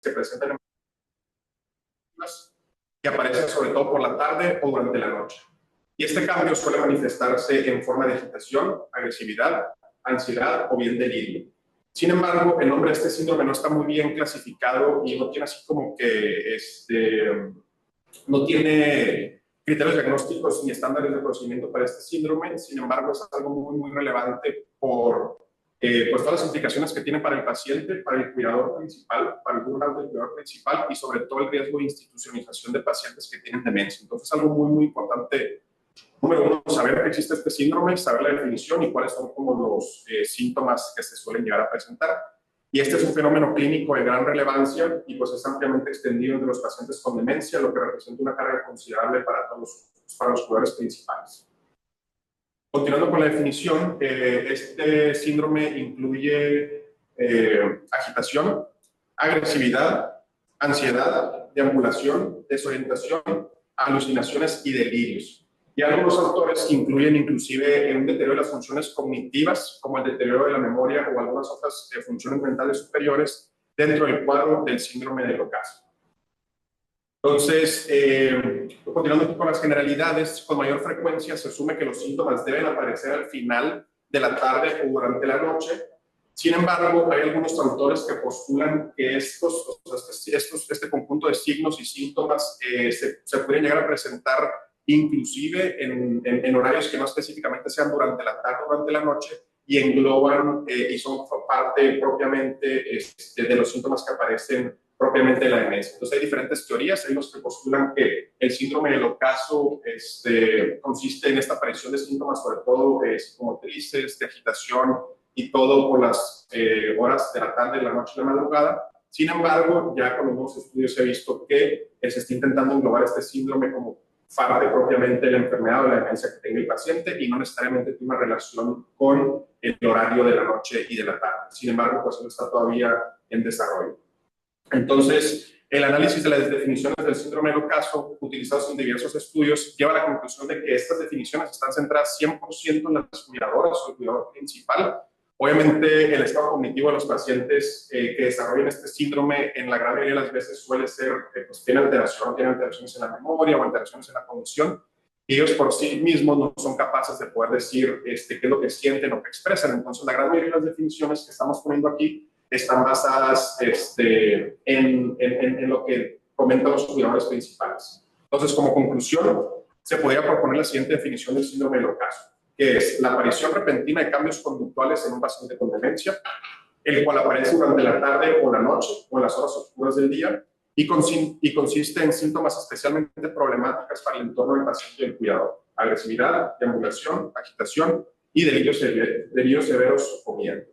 se presentan en que aparecen sobre todo por la tarde o durante la noche. Y este cambio suele manifestarse en forma de agitación, agresividad, ansiedad o bien delirio. Sin embargo, el nombre de este síndrome no está muy bien clasificado y no tiene así como que no tiene criterios diagnósticos ni estándares de procedimiento para este síndrome. Sin embargo, es algo muy relevante por pues todas las implicaciones que tiene para el paciente, para el cuidador principal, para el burnout del cuidador principal y sobre todo el riesgo de institucionalización de pacientes que tienen demencia. Entonces, algo muy importante. Número uno, saber que existe este síndrome, saber la definición y cuáles son como los síntomas que se suelen llegar a presentar. Y este es un fenómeno clínico de gran relevancia y pues es ampliamente extendido entre los pacientes con demencia, lo que representa una carga considerable para los cuidadores principales. Continuando con la definición, este síndrome incluye agitación, agresividad, ansiedad, deambulación, desorientación, alucinaciones y delirios. Y algunos autores incluyen inclusive un deterioro de las funciones cognitivas, como el deterioro de la memoria o algunas otras funciones mentales superiores dentro del cuadro del síndrome del ocaso. Entonces, continuando con las generalidades, con mayor frecuencia se asume que los síntomas deben aparecer al final de la tarde o durante la noche. Sin embargo, hay algunos autores que postulan que este conjunto de signos y síntomas se pueden llegar a presentar inclusive en horarios que no específicamente sean durante la tarde o durante la noche y engloban y son parte propiamente de los síntomas que aparecen propiamente de la demencia. Entonces hay diferentes teorías, hay los que postulan que el síndrome del ocaso consiste en esta aparición de síntomas sobre todo psicomotrices, de agitación y todo por las horas de la tarde, la noche y la madrugada. Sin embargo, ya con los nuevos estudios se ha visto que se está intentando englobar este síndrome como parte propiamente de la enfermedad o la demencia que tenga el paciente y no necesariamente tiene una relación con el horario de la noche y de la tarde. Sin embargo, pues eso está todavía en desarrollo. Entonces, el análisis de las definiciones del síndrome del ocaso, utilizados en diversos estudios, lleva a la conclusión de que estas definiciones están centradas 100% en las cuidadoras o el cuidador principal. Obviamente, el estado cognitivo de los pacientes que desarrollan este síndrome, en la gran mayoría de las veces suele ser, pues tienen alteraciones en la memoria o alteraciones en la cognición, y ellos por sí mismos no son capaces de poder decir qué es lo que sienten o que expresan. Entonces, la gran mayoría de las definiciones que estamos poniendo aquí están basadas en lo que comentan los cuidadores principales. Entonces, como conclusión, se podría proponer la siguiente definición del síndrome del ocaso, que es la aparición repentina de cambios conductuales en un paciente con demencia, el cual aparece durante la tarde o la noche o en las horas oscuras del día y consiste en síntomas especialmente problemáticas para el entorno del paciente y el cuidador: agresividad, deambulación, agitación y delirios severos o miedo.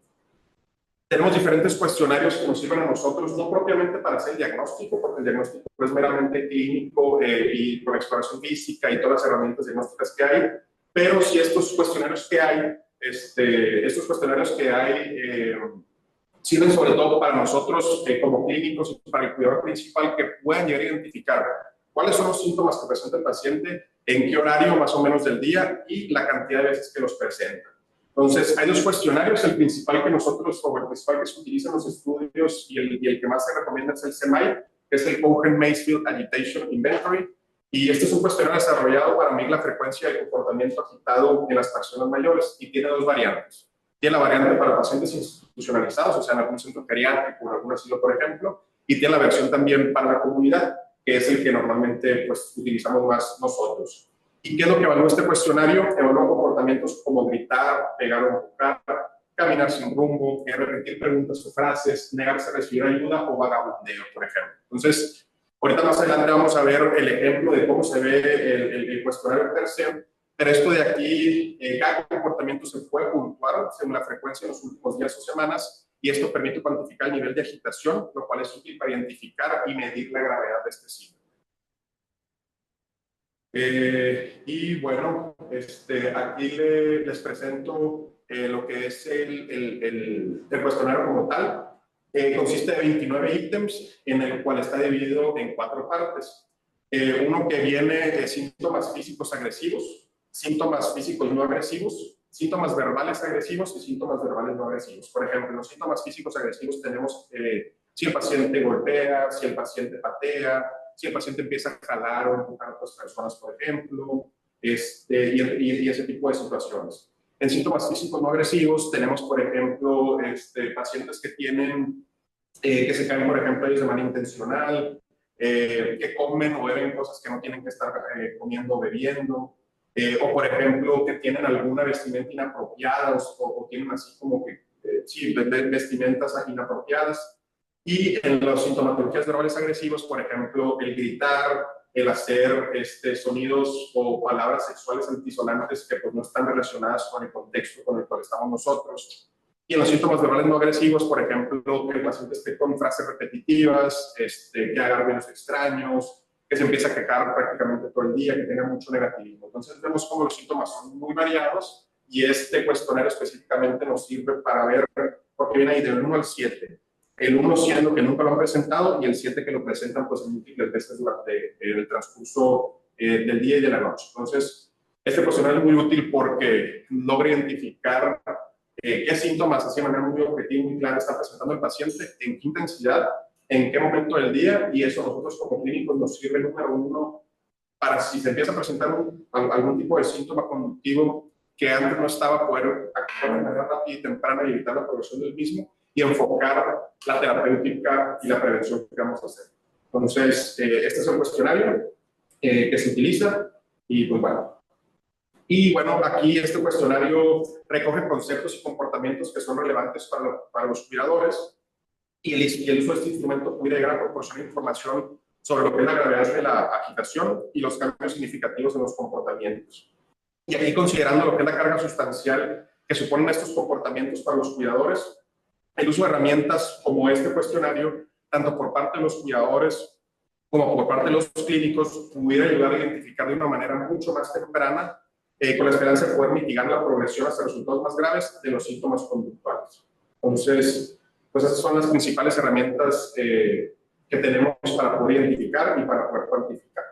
Tenemos diferentes cuestionarios que nos sirven a nosotros, no propiamente para hacer el diagnóstico, porque el diagnóstico es meramente clínico y con exploración física y todas las herramientas diagnósticas que hay, pero sí estos cuestionarios que hay, sirven sobre todo para nosotros como clínicos y para el cuidador principal, que puedan llegar a identificar cuáles son los síntomas que presenta el paciente, en qué horario más o menos del día y la cantidad de veces que los presenta. Entonces, hay dos cuestionarios, el principal que se utiliza en los estudios y el que más se recomienda es el CMAI, que es el Cohen-Mansfield Agitation Inventory, y este es un cuestionario desarrollado para medir la frecuencia del comportamiento agitado en las personas mayores y tiene dos variantes. Tiene la variante para pacientes institucionalizados, o sea, en algún centro geriátrico o en algún asilo, por ejemplo, y tiene la versión también para la comunidad, que es el que normalmente pues, utilizamos más nosotros. ¿Y qué es lo que evalúa este cuestionario? Evalúa comportamientos como gritar, pegar o empujar, caminar sin rumbo, repetir preguntas o frases, negarse a recibir ayuda o vagabundeo, por ejemplo. Entonces, ahorita más adelante vamos a ver el ejemplo de cómo se ve el cuestionario per se, pero esto de aquí, cada comportamiento se puede puntuar según la frecuencia en los últimos días o semanas, y esto permite cuantificar el nivel de agitación, lo cual es útil para identificar y medir la gravedad de este síndrome. Y bueno, aquí les presento lo que es el cuestionario como tal. Consiste de 29 ítems, en el cual está dividido en 4 partes. Uno que viene de síntomas físicos agresivos, síntomas físicos no agresivos, síntomas verbales agresivos y síntomas verbales no agresivos. Por ejemplo, en los síntomas físicos agresivos tenemos Si el paciente golpea, si el paciente patea, si el paciente empieza a jalar o empujar a otras personas, por ejemplo, y ese tipo de situaciones. En síntomas físicos no agresivos tenemos, por ejemplo, pacientes que tienen, que se caen, por ejemplo, ellos de manera intencional, que comen o beben cosas que no tienen que estar comiendo o bebiendo, o por ejemplo, que tienen alguna vestimenta inapropiada o tienen así como que, sí, vestimentas inapropiadas. Y en las sintomatologías verbales agresivos, por ejemplo, el gritar, el hacer sonidos o palabras sexuales altisonantes que pues, no están relacionadas con el contexto con el cual estamos nosotros. Y en los síntomas verbales no agresivos, por ejemplo, que el paciente esté con frases repetitivas, que haga ruidos extraños, que se empiece a quejar prácticamente todo el día, que tenga mucho negativismo. Entonces vemos cómo los síntomas son muy variados y este cuestionario específicamente nos sirve para ver, porque viene ahí del 1 al 7. El 1 siendo que nunca lo han presentado y el 7 que lo presentan pues múltiples veces durante el transcurso del día y de la noche. Entonces, este cuestionario es muy útil porque logra identificar qué síntomas así de manera muy objetiva y muy clara está presentando el paciente, en qué intensidad, en qué momento del día, y eso nosotros como clínicos nos sirve número uno para si se empieza a presentar algún tipo de síntoma conductivo que antes no estaba, poder actuar de manera rápida y temprana y evitar la progresión del mismo y enfocar la terapéutica y la prevención que vamos a hacer. Entonces, este es el cuestionario que se utiliza y pues bueno. Y bueno, aquí este cuestionario recoge conceptos y comportamientos que son relevantes para los cuidadores y el uso de este instrumento pudiera llegar a proporcionar información sobre lo que es la gravedad de la agitación y los cambios significativos en los comportamientos. Y aquí considerando lo que es la carga sustancial que suponen estos comportamientos para los cuidadores, el uso de herramientas como este cuestionario, tanto por parte de los cuidadores como por parte de los clínicos, pudiera ayudar a identificar de una manera mucho más temprana, con la esperanza de poder mitigar la progresión hasta resultados más graves de los síntomas conductuales. Entonces, pues esas son las principales herramientas que tenemos para poder identificar y para poder cuantificar.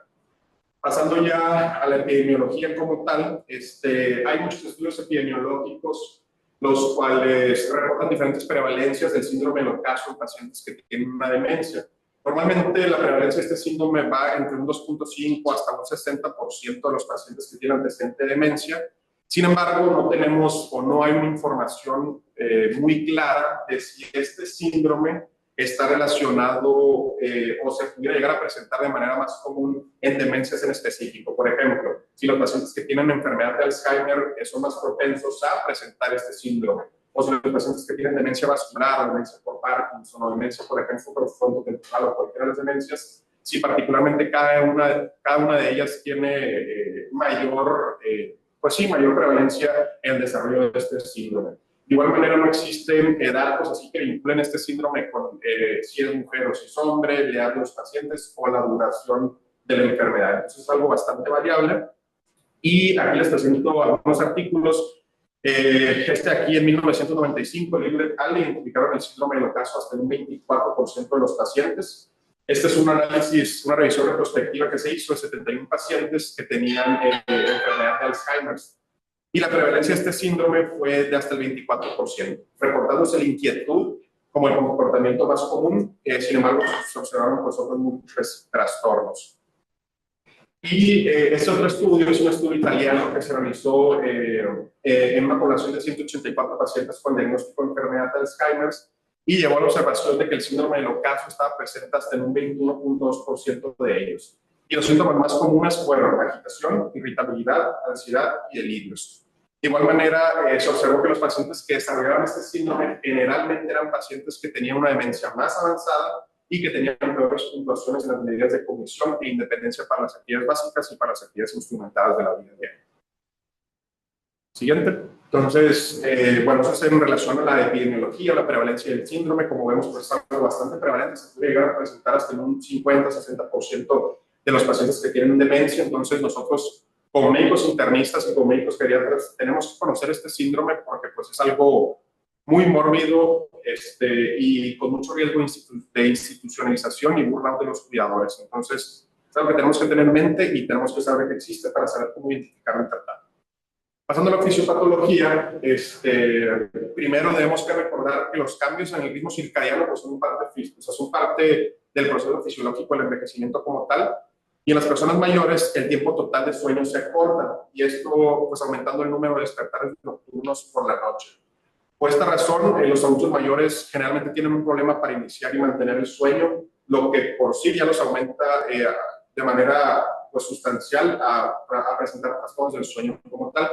Pasando ya a la epidemiología como tal, hay muchos estudios epidemiológicos los cuales reportan diferentes prevalencias del síndrome del ocaso en pacientes que tienen una demencia. Normalmente la prevalencia de este síndrome va entre un 2.5 hasta un 60% de los pacientes que tienen antecedente de demencia. Sin embargo, no tenemos o no hay una información muy clara de si este síndrome está relacionado o se pudiera llegar a presentar de manera más común en demencias en específico. Por ejemplo, si los pacientes que tienen enfermedad de Alzheimer son más propensos a presentar este síndrome, o si los pacientes que tienen demencia vascular, demencia por Parkinson o demencia, por ejemplo, por frontotemporal o cualquiera de las demencias, si particularmente cada una de ellas tiene mayor prevalencia en el desarrollo de este síndrome. De igual manera, no existen datos así que vinculen este síndrome con si es mujer o si es hombre, la edad de los pacientes o la duración de la enfermedad. Entonces es algo bastante variable. Y aquí les presento algunos artículos. Aquí en 1995, Liebler et al. Identificaron el síndrome del ocaso hasta en un 24% de los pacientes. Este es un análisis, una revisión retrospectiva que se hizo de 71 pacientes que tenían enfermedad de Alzheimer. Y la prevalencia de este síndrome fue de hasta el 24%, reportándose la inquietud como el comportamiento más común, sin embargo se observaron pues, otros múltiples trastornos. Y este otro estudio es un estudio italiano que se realizó en una población de 184 pacientes con diagnóstico de enfermedad de Alzheimer y llevó a la observación de que el síndrome del ocaso estaba presente hasta en un 21.2% de ellos. Y los síntomas más comunes fueron agitación, irritabilidad, ansiedad y delirios. De igual manera, se observó que los pacientes que desarrollaban este síndrome generalmente eran pacientes que tenían una demencia más avanzada y que tenían peores puntuaciones en las medidas de cognición e independencia para las actividades básicas y para las actividades instrumentadas de la vida diaria. Siguiente. Entonces, bueno, eso es en relación a la epidemiología, la prevalencia del síndrome. Como vemos, pues es algo bastante prevalente. Se puede llegar a presentar hasta en un 50-60% de los pacientes que tienen demencia. Entonces, nosotros, como médicos internistas y como médicos geriatras, tenemos que conocer este síndrome porque pues, es algo muy mórbido y con mucho riesgo de institucionalización y burnout de los cuidadores. Entonces, es algo que tenemos que tener en mente y tenemos que saber que existe para saber cómo identificarlo y tratarlo. Pasando a la fisiopatología, primero debemos que recordar que los cambios en el ritmo circadiano pues, son parte física, o sea, son parte del proceso fisiológico del envejecimiento como tal, y en las personas mayores el tiempo total de sueño se acorta, y esto pues aumentando el número de despertares nocturnos por la noche. Por esta razón, los adultos mayores generalmente tienen un problema para iniciar y mantener el sueño, lo que por sí ya los aumenta de manera pues, sustancial a presentar trastornos del sueño como tal.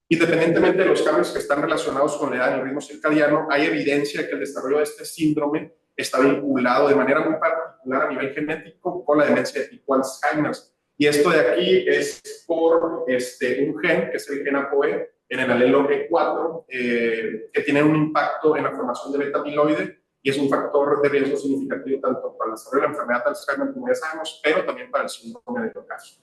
Independientemente de los cambios que están relacionados con la edad en el ritmo circadiano, hay evidencia de que el desarrollo de este síndrome está vinculado de manera muy particular a nivel genético con la demencia de tipo Alzheimer. Y esto de aquí es por un gen, que es el gen ApoE, en el alelo E4, que tiene un impacto en la formación de beta-amiloide y es un factor de riesgo significativo tanto para el desarrollo de la enfermedad de Alzheimer, como ya sabemos, pero también para el síndrome de ocaso.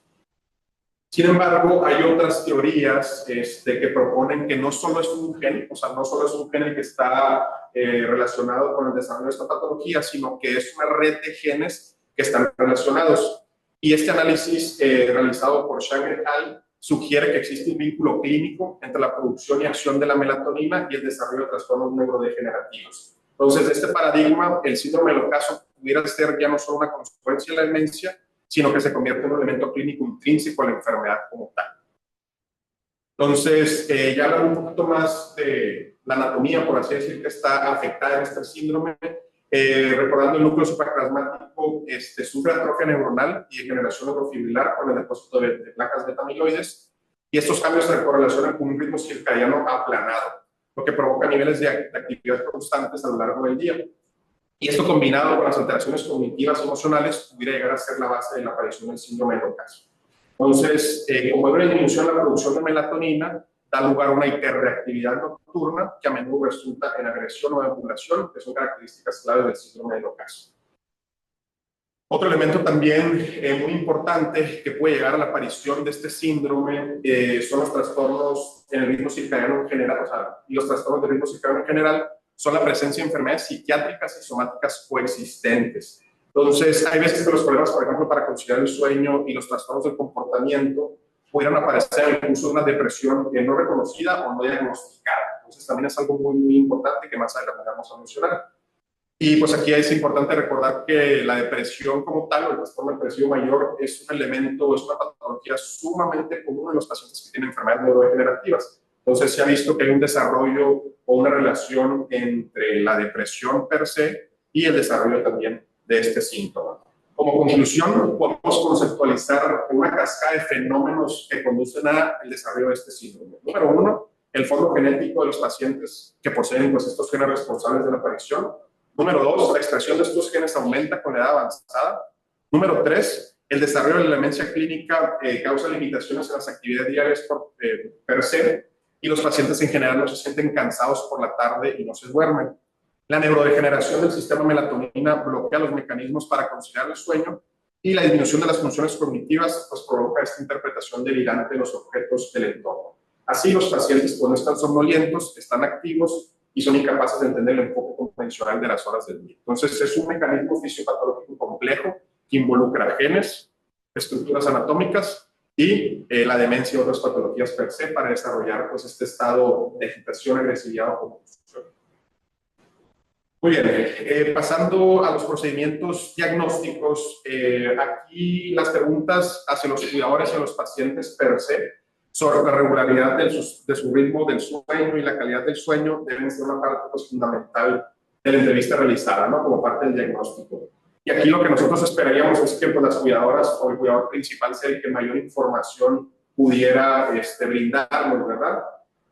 Sin embargo, hay otras teorías que proponen que no solo es un gen, o sea, no solo es un gen el que está relacionado con el desarrollo de esta patología, sino que es una red de genes que están relacionados. Y este análisis realizado por Zhang et al. Sugiere que existe un vínculo clínico entre la producción y acción de la melatonina y el desarrollo de trastornos neurodegenerativos. Entonces, de este paradigma, el síndrome del ocaso pudiera ser ya no solo una consecuencia de la demencia, sino que se convierte en un elemento clínico intrínseco a la enfermedad como tal. Entonces, ya hablando un poquito más de la anatomía, por así decir, que está afectada en este síndrome, recordando el núcleo supraclasmático, sufre atrofia neuronal y degeneración neurofibrilar con el depósito de placas beta-amiloides, y estos cambios se correlacionan con un ritmo circadiano aplanado, lo que provoca niveles de actividad constantes a lo largo del día. Y esto combinado con las alteraciones cognitivas y emocionales pudiera llegar a ser la base de la aparición del síndrome del ocaso. Entonces, como hay una disminución en la producción de melatonina, da lugar a una hiperreactividad nocturna que a menudo resulta en agresión o emulación, que son características claves del síndrome del ocaso. Otro elemento también muy importante que puede llegar a la aparición de este síndrome son los trastornos en el ritmo circadiano en general, o sea, los trastornos del ritmo circadiano en general son la presencia de enfermedades psiquiátricas y somáticas coexistentes. Entonces, hay veces que los problemas, por ejemplo, para conciliar el sueño y los trastornos del comportamiento pudieran aparecer en el curso de una depresión no reconocida o no diagnosticada. Entonces, también es algo muy, muy importante que más adelante vamos a mencionar. Y pues aquí es importante recordar que la depresión como tal, o el trastorno depresivo mayor, es un elemento, es una patología sumamente común en los pacientes que tienen enfermedades neurodegenerativas. Entonces se ha visto que hay un desarrollo o una relación entre la depresión per se y el desarrollo también de este síntoma. Como conclusión, podemos conceptualizar una cascada de fenómenos que conducen al desarrollo de este síndrome. Número uno, el fondo genético de los pacientes que poseen pues, estos genes responsables de la aparición. Número dos, la expresión de estos genes aumenta con la edad avanzada. Número tres, el desarrollo de la demencia clínica causa limitaciones en las actividades diarias per se, y los pacientes en general no se sienten cansados por la tarde y no se duermen. La neurodegeneración del sistema melatonina bloquea los mecanismos para conciliar el sueño, y la disminución de las funciones cognitivas pues, provoca esta interpretación delirante de los objetos del entorno. Así, los pacientes pues, no están somnolientos, están activos y son incapaces de entender el enfoque convencional de las horas del día. Entonces, es un mecanismo fisiopatológico complejo que involucra genes, estructuras anatómicas y la demencia y otras patologías per se para desarrollar pues, este estado de agitación, agresividad o confusión. Muy bien, pasando a los procedimientos diagnósticos, aquí las preguntas hacia los cuidadores y a los pacientes per se sobre la regularidad de su ritmo del sueño y la calidad del sueño deben ser una parte pues, fundamental de la entrevista realizada, ¿no? Como parte del diagnóstico. Y aquí lo que nosotros esperaríamos es que pues, las cuidadoras o el cuidador principal sea el que mayor información pudiera brindarnos, ¿verdad?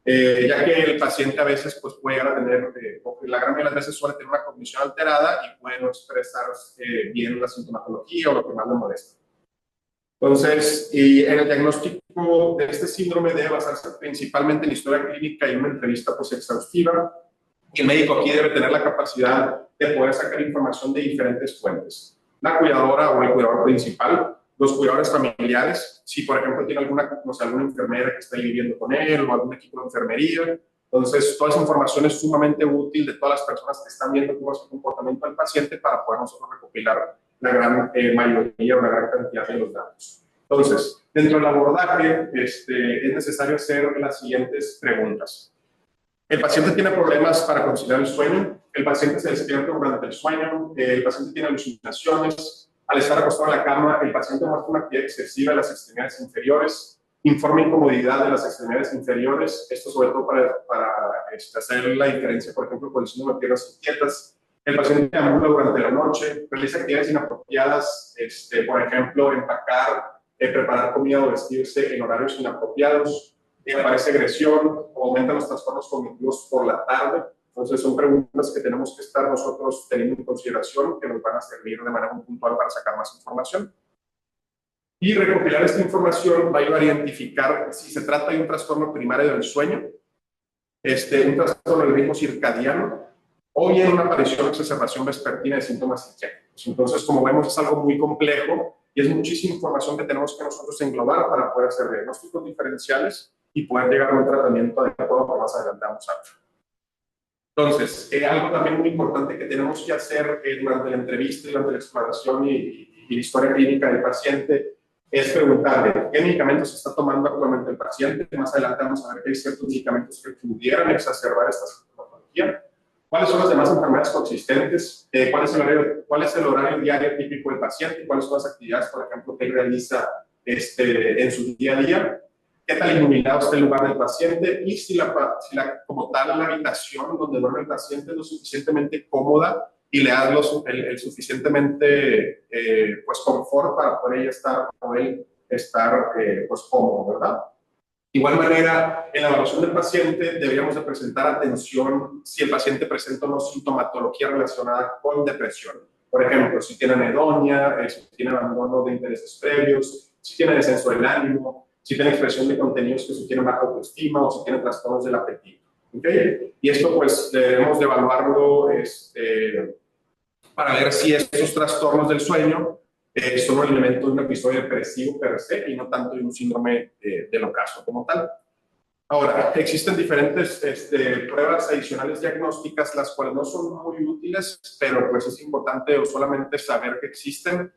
Ya que el paciente a veces pues, puede llegar a tener, la gran mayoría de las veces suele tener una cognición alterada y puede no expresar bien la sintomatología o lo que más le molesta. Entonces, y en el diagnóstico de este síndrome debe basarse principalmente en la historia clínica y una entrevista pues, exhaustiva, y el médico aquí debe tener la capacidad de poder sacar información de diferentes fuentes. La cuidadora o el cuidador principal, los cuidadores familiares, si por ejemplo tiene alguna enfermera que está viviendo con él o algún equipo de enfermería. Entonces, toda esa información es sumamente útil de todas las personas que están viendo cómo es el comportamiento del paciente para poder nosotros recopilar la gran mayoría o la gran cantidad de los datos. Entonces, dentro del abordaje es necesario hacer las siguientes preguntas. El paciente tiene problemas para conciliar el sueño, el paciente se despierta durante el sueño, el paciente tiene alucinaciones, al estar acostado en la cama, el paciente muestra una actividad excesiva de las extremidades inferiores, informa incomodidad de las extremidades inferiores, esto sobre todo para hacer la diferencia, por ejemplo, con el síndrome de piernas inquietas. El paciente ambula durante la noche, realiza actividades inapropiadas, por ejemplo, empacar, preparar comida o vestirse en horarios inapropiados, aparece agresión o aumentan los trastornos cognitivos por la tarde. Entonces son preguntas que tenemos que estar nosotros teniendo en consideración, que nos van a servir de manera muy puntual para sacar más información. Y recopilar esta información va a ayudar a identificar si se trata de un trastorno primario del sueño, un trastorno del ritmo circadiano, o bien una aparición o exacerbación vespertina de síntomas psiquiátricos. Entonces, como vemos, es algo muy complejo y es muchísima información que tenemos que nosotros englobar para poder hacer diagnósticos diferenciales y poder llegar a un tratamiento adecuado que más adelante vamos a ver. Entonces, algo también muy importante que tenemos que hacer durante la entrevista, durante la exploración y la historia clínica del paciente es preguntarle qué medicamentos está tomando actualmente el paciente. Más adelante vamos a ver que hay ciertos medicamentos que pudieran exacerbar esta sintomatología. ¿Cuáles son las demás enfermedades coexistentes? ¿Cuál es el horario diario típico del paciente? ¿Cuáles son las actividades, por ejemplo, que él realiza en su día a día? ¿Qué tal iluminado está el lugar del paciente? Y si como tal la habitación donde duerme el paciente es lo suficientemente cómoda y le da el suficientemente pues confort para poder estar pues cómodo, ¿verdad? De igual manera, en la evaluación del paciente deberíamos de presentar atención si el paciente presenta o no sintomatología relacionada con depresión. Por ejemplo, si tiene anedonia, si tiene abandono de intereses previos, si tiene descenso del ánimo, si tiene expresión de contenidos que sugieren baja autoestima o si tiene trastornos del apetito. ¿Okay? Y esto pues debemos de evaluarlo para ver si estos trastornos del sueño son un elemento de un episodio depresivo per se y no tanto de un síndrome del ocaso como tal. Ahora, existen diferentes pruebas adicionales diagnósticas, las cuales no son muy útiles, pero pues es importante o solamente saber que existen.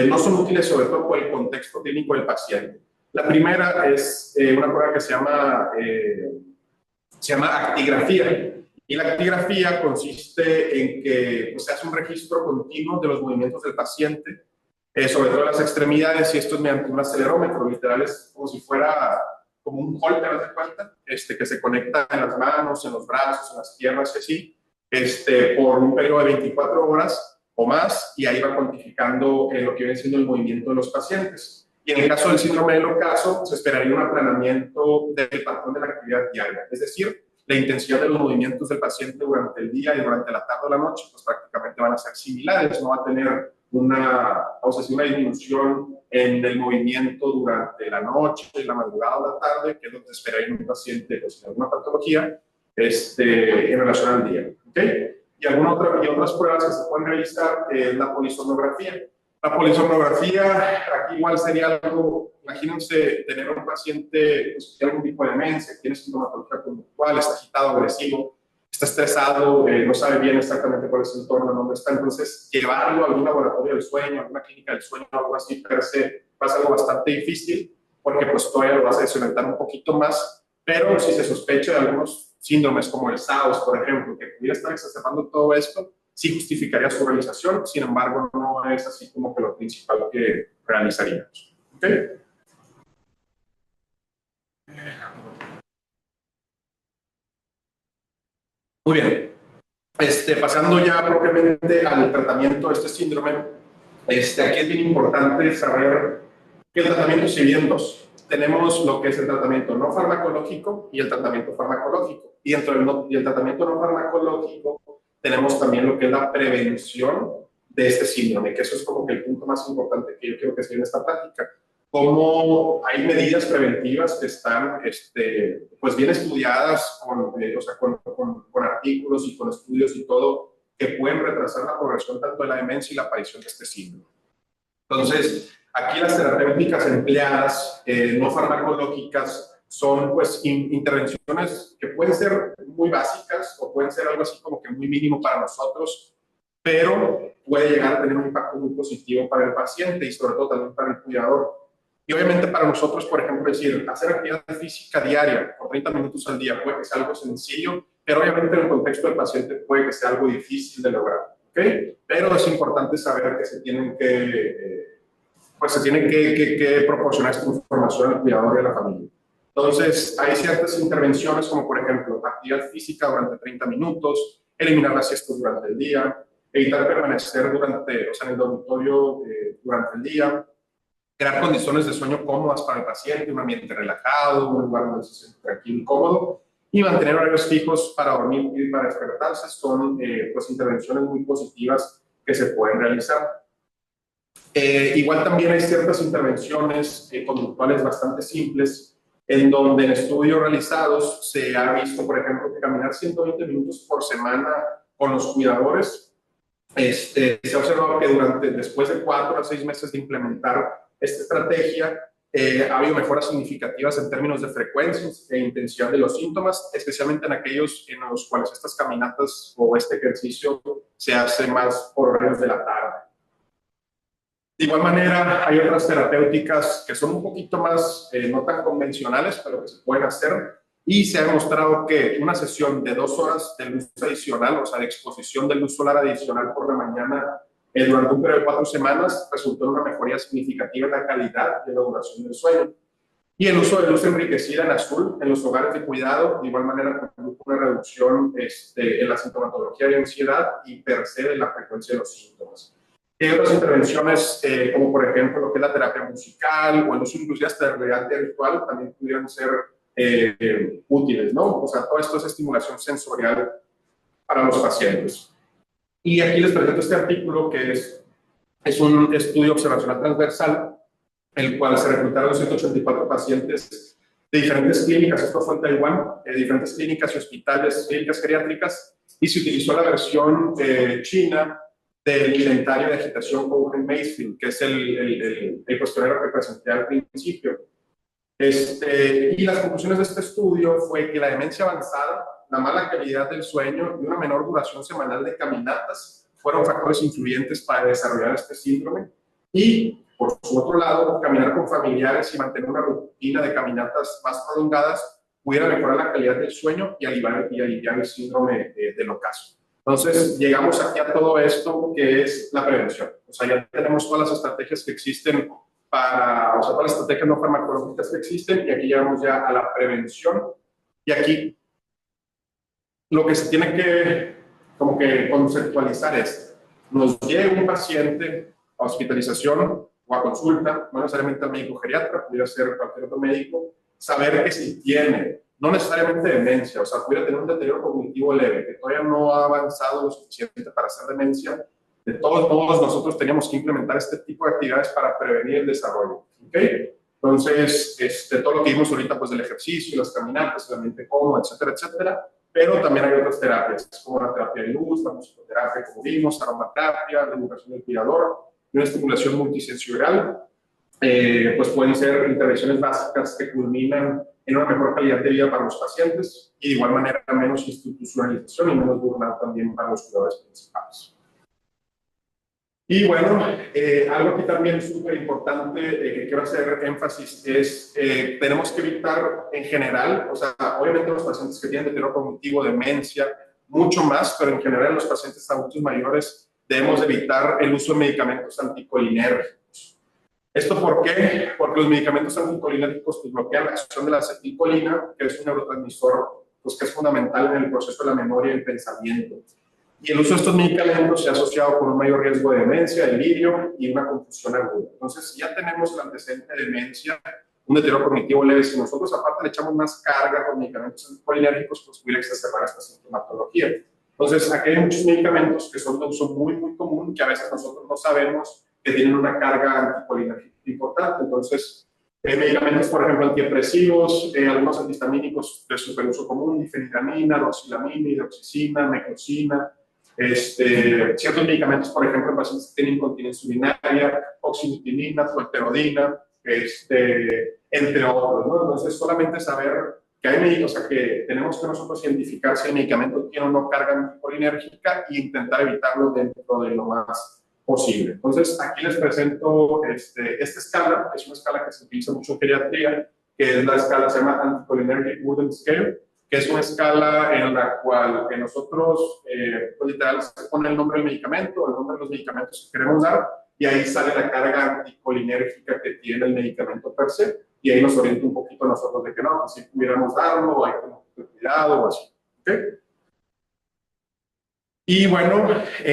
No son útiles sobre todo por el contexto clínico del paciente. La primera es una prueba que se llama actigrafía. Y la actigrafía consiste en que pues, se hace un registro continuo de los movimientos del paciente, sobre todo las extremidades, y esto es mediante un acelerómetro. Literal es como si fuera como un holter, ¿de cuenta? Que se conecta en las manos, en los brazos, en las piernas, así, por un periodo de 24 horas o más, y ahí va cuantificando lo que viene siendo el movimiento de los pacientes. Y en el caso del síndrome del ocaso, se esperaría un aplanamiento del patrón de la actividad diaria, es decir, la intensidad de los movimientos del paciente durante el día y durante la tarde o la noche, pues prácticamente van a ser similares, no va a tener una disminución en el movimiento durante la noche, la madrugada o la tarde, que es lo que esperaría en un paciente con alguna patología en relación al día. ¿Okay? Y otras pruebas que se pueden realizar es la polisomnografía. La polisomnografía, aquí igual sería algo, imagínense tener un paciente pues, que tiene algún tipo de demencia, que tiene sintomatología conductual, está agitado, agresivo, está estresado, no sabe bien exactamente cuál es el entorno, dónde está. Entonces, llevarlo a algún laboratorio del sueño, a alguna clínica del sueño, algo así, per se, va a ser algo bastante difícil, porque pues todavía lo vas a desorientar un poquito más, pero si se sospecha de algunos síndromes como el SAOS, por ejemplo, que pudiera estar exacerbando todo esto, sí justificaría su realización, sin embargo, no es así como que lo principal que realizaríamos. ¿Okay? Muy bien. Pasando ya propiamente al tratamiento de este síndrome, aquí es bien importante saber que el tratamiento se divide en dos. Tenemos lo que es el tratamiento no farmacológico y el tratamiento farmacológico. Y dentro del tratamiento no farmacológico tenemos también lo que es la prevención de este síndrome, que eso es como que el punto más importante que yo quiero que se en esta plática. Cómo hay medidas preventivas que están pues bien estudiadas con artículos y con estudios y todo, que pueden retrasar la progresión tanto de la demencia y la aparición de este síndrome. Entonces, aquí las terapéuticas empleadas, no farmacológicas, son pues intervenciones que pueden ser muy básicas o pueden ser algo así como que muy mínimo para nosotros, pero puede llegar a tener un impacto muy positivo para el paciente y sobre todo también para el cuidador. Y obviamente para nosotros, por ejemplo, decir, hacer actividad física diaria por 30 minutos al día puede que sea algo sencillo, pero obviamente en el contexto del paciente puede que sea algo difícil de lograr, ¿ok? Pero es importante saber que se tienen que, que proporcionar esta información al cuidador y a la familia. Entonces, hay ciertas intervenciones como, por ejemplo, actividad física durante 30 minutos, eliminar las siestas durante el día, evitar permanecer en el dormitorio durante el día, crear condiciones de sueño cómodas para el paciente, un ambiente relajado, un lugar donde se siente tranquilo y cómodo, y mantener horarios fijos para dormir y para despertarse son pues intervenciones muy positivas que se pueden realizar. Igual también hay ciertas intervenciones conductuales bastante simples, en donde en estudios realizados se ha visto, por ejemplo, que caminar 120 minutos por semana con los cuidadores, se ha observado que después de 4 a 6 meses de implementar esta estrategia, ha habido mejoras significativas en términos de frecuencias e intensidad de los síntomas, especialmente en aquellos en los cuales estas caminatas o este ejercicio se hace más por horarios de la tarde. De igual manera, hay otras terapéuticas que son un poquito más, no tan convencionales, pero que se pueden hacer. Y se ha demostrado que una sesión de 2 horas de luz adicional, o sea, de exposición de luz solar adicional por la mañana durante un periodo de 4 semanas, resultó en una mejoría significativa en la calidad y en la duración del sueño. Y el uso de luz enriquecida en azul en los hogares de cuidado, de igual manera, produjo una reducción en la sintomatología de ansiedad y per se de la frecuencia de los síntomas. Hay otras intervenciones, como por ejemplo lo que es la terapia musical o el uso inclusive hasta de realidad virtual, también pudieran ser útiles, ¿no? O sea, todo esto es estimulación sensorial para los pacientes. Y aquí les presento este artículo que es un estudio observacional transversal, el cual se reclutaron 184 pacientes de diferentes clínicas, esto fue en Taiwán, diferentes clínicas y hospitales, clínicas geriátricas, y se utilizó la versión china del inventario de agitación Cohen-Mansfield, que es el cuestionario que presenté al principio. Y las conclusiones de este estudio fue que la demencia avanzada, la mala calidad del sueño y una menor duración semanal de caminatas fueron factores influyentes para desarrollar este síndrome. Y, por su otro lado, caminar con familiares y mantener una rutina de caminatas más prolongadas pudiera mejorar la calidad del sueño y aliviar el síndrome del ocaso. Entonces, llegamos aquí a todo esto que es la prevención. O sea, ya tenemos todas las estrategias que existen todas las estrategias no farmacológicas que existen, y aquí llegamos ya a la prevención. Y aquí lo que se tiene que como que conceptualizar es, nos llega un paciente a hospitalización o a consulta, no necesariamente al médico geriatra, pudiera ser cualquier otro médico, saber que si tiene, no necesariamente demencia, o sea, pudiera tener un deterioro cognitivo leve, que todavía no ha avanzado lo suficiente para ser demencia. De todos modos, nosotros teníamos que implementar este tipo de actividades para prevenir el desarrollo, ¿ok? Entonces, todo lo que vimos ahorita, pues del ejercicio, las caminatas, el ambiente cómodo, etcétera, etcétera, pero también hay otras terapias, como la terapia de luz, la musicoterapia, como vimos, aromaterapia, la educación del cuidador, y una estimulación multisensorial, pues pueden ser intervenciones básicas que culminan en una mejor calidad de vida para los pacientes y de igual manera menos institucionalización y menos burnout también para los cuidadores principales. Y bueno, algo aquí también súper importante que quiero hacer énfasis es, tenemos que evitar en general, o sea, obviamente los pacientes que tienen deterioro cognitivo, demencia, mucho más, pero en general los pacientes adultos mayores debemos evitar el uso de medicamentos anticolinérgicos. ¿Esto por qué? Porque los medicamentos anticolinérgicos pues, bloquean la acción de la acetilcolina, que es un neurotransmisor pues, que es fundamental en el proceso de la memoria y el pensamiento. Y el uso de estos medicamentos se ha asociado con un mayor riesgo de demencia, delirio y una confusión aguda. Entonces, si ya tenemos el antecedente de demencia, un deterioro cognitivo leve, si nosotros aparte le echamos más carga con medicamentos anticolinérgicos, pues pudiera exacerbar esta sintomatología. Entonces, aquí hay muchos medicamentos que son de uso muy, muy común, que a veces nosotros no sabemos que tienen una carga anticolinérgica importante. Entonces, medicamentos, por ejemplo, antidepresivos, algunos antihistamínicos de superuso común, difenhidramina, doxilamina, hidroxicina, meclozina, ciertos medicamentos, por ejemplo, en pacientes que tienen incontinencia urinaria, oxybutinina, fuenterodina, entre otros, ¿no? Entonces, solamente saber que hay, o sea, que tenemos que nosotros identificar si el medicamento tiene o no carga anticolinérgica e intentar evitarlo dentro de lo más posible. Entonces, aquí les presento esta escala, es una escala que se utiliza mucho en geriatría, que es la escala, se llama Anticholinergic Burden Scale, que es una escala en la cual nosotros, pues literal, se pone el nombre del medicamento, el nombre de los medicamentos que queremos dar, y ahí sale la carga anticolinérgica que tiene el medicamento per se, y ahí nos orienta un poquito a nosotros de que no, pues si pudiéramos darlo, o hay que tener cuidado o así. ¿Okay? Y bueno,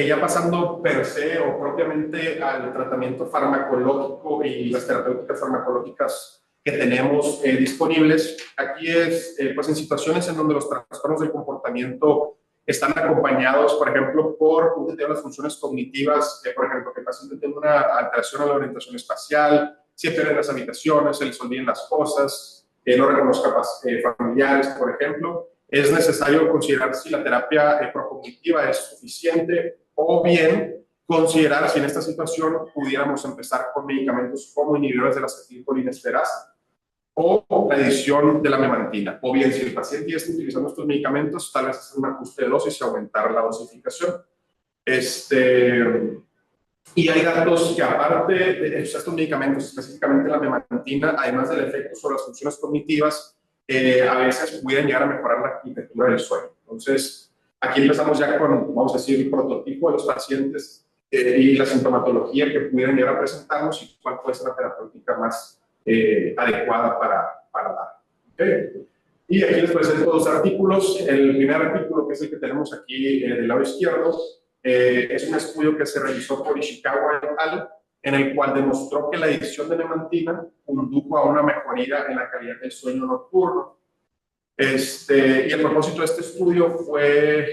ya pasando per se o propiamente al tratamiento farmacológico y las terapéuticas farmacológicas que tenemos disponibles, aquí es pues en situaciones en donde los trastornos del comportamiento están acompañados, por ejemplo, por un deterioro de las funciones cognitivas, por ejemplo, que el paciente tiene una alteración en la orientación espacial, se pierden las habitaciones, se les olviden las cosas, no reconozca familiares, por ejemplo. Es necesario considerar si la terapia procognitiva es suficiente o bien considerar si en esta situación pudiéramos empezar con medicamentos como inhibidores de la acetilcolinesterasa o la adición de la memantina. O bien, si el paciente ya está utilizando estos medicamentos, tal vez hacer un ajuste de dosis y aumentar la dosificación. Y hay datos que aparte de estos medicamentos, específicamente la memantina, además del efecto sobre las funciones cognitivas, a veces pueden llegar a mejorar la arquitectura del sueño. Entonces, aquí empezamos ya con, vamos a decir, el prototipo de los pacientes y la sintomatología que pudieran llegar a presentarnos y cuál puede ser la terapéutica más adecuada para dar. ¿Okay? Y aquí les presento dos artículos. El primer artículo, que es el que tenemos aquí del lado izquierdo, es un estudio que se realizó por Ishikawa et al., en el cual demostró que la adición de memantina condujo a una mejoría en la calidad del sueño nocturno. Y el propósito de este estudio fue,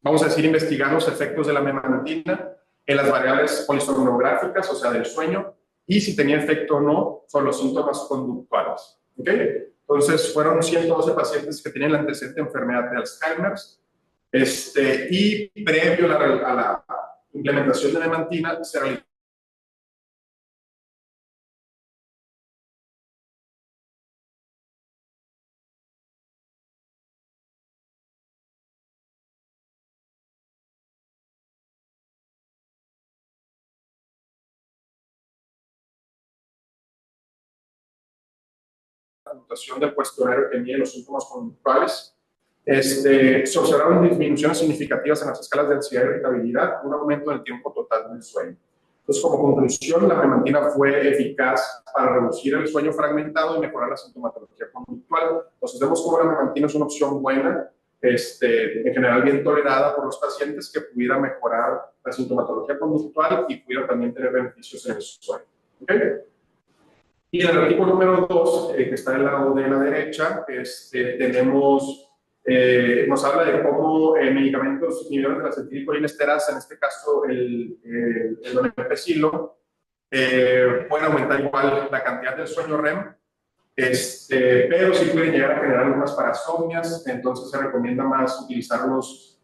vamos a decir, investigar los efectos de la memantina en las variables polisomnográficas, o sea, del sueño, y si tenía efecto o no sobre los síntomas conductuales. ¿Okay? Entonces, fueron 112 pacientes que tenían el antecedente de enfermedad de Alzheimer, y previo a la implementación de memantina se realizó la anotación del cuestionario que mide los síntomas conductuales. Se observaron disminuciones significativas en las escalas de ansiedad y irritabilidad, un aumento en el tiempo total del sueño. Entonces, como conclusión, la memantina fue eficaz para reducir el sueño fragmentado y mejorar la sintomatología conductual. Entonces, vemos cómo la memantina es una opción buena, en general bien tolerada por los pacientes, que pudiera mejorar la sintomatología conductual y pudiera también tener beneficios en el sueño. ¿Okay? Y en el artículo número 2, que está del lado de la derecha, nos habla de cómo medicamentos inhibidores de la acetilcolinesterasa, en este caso el donepezilo, pueden aumentar igual la cantidad del sueño REM, pero sí pueden llegar a generar algunas parasomnias. Entonces se recomienda más utilizarlos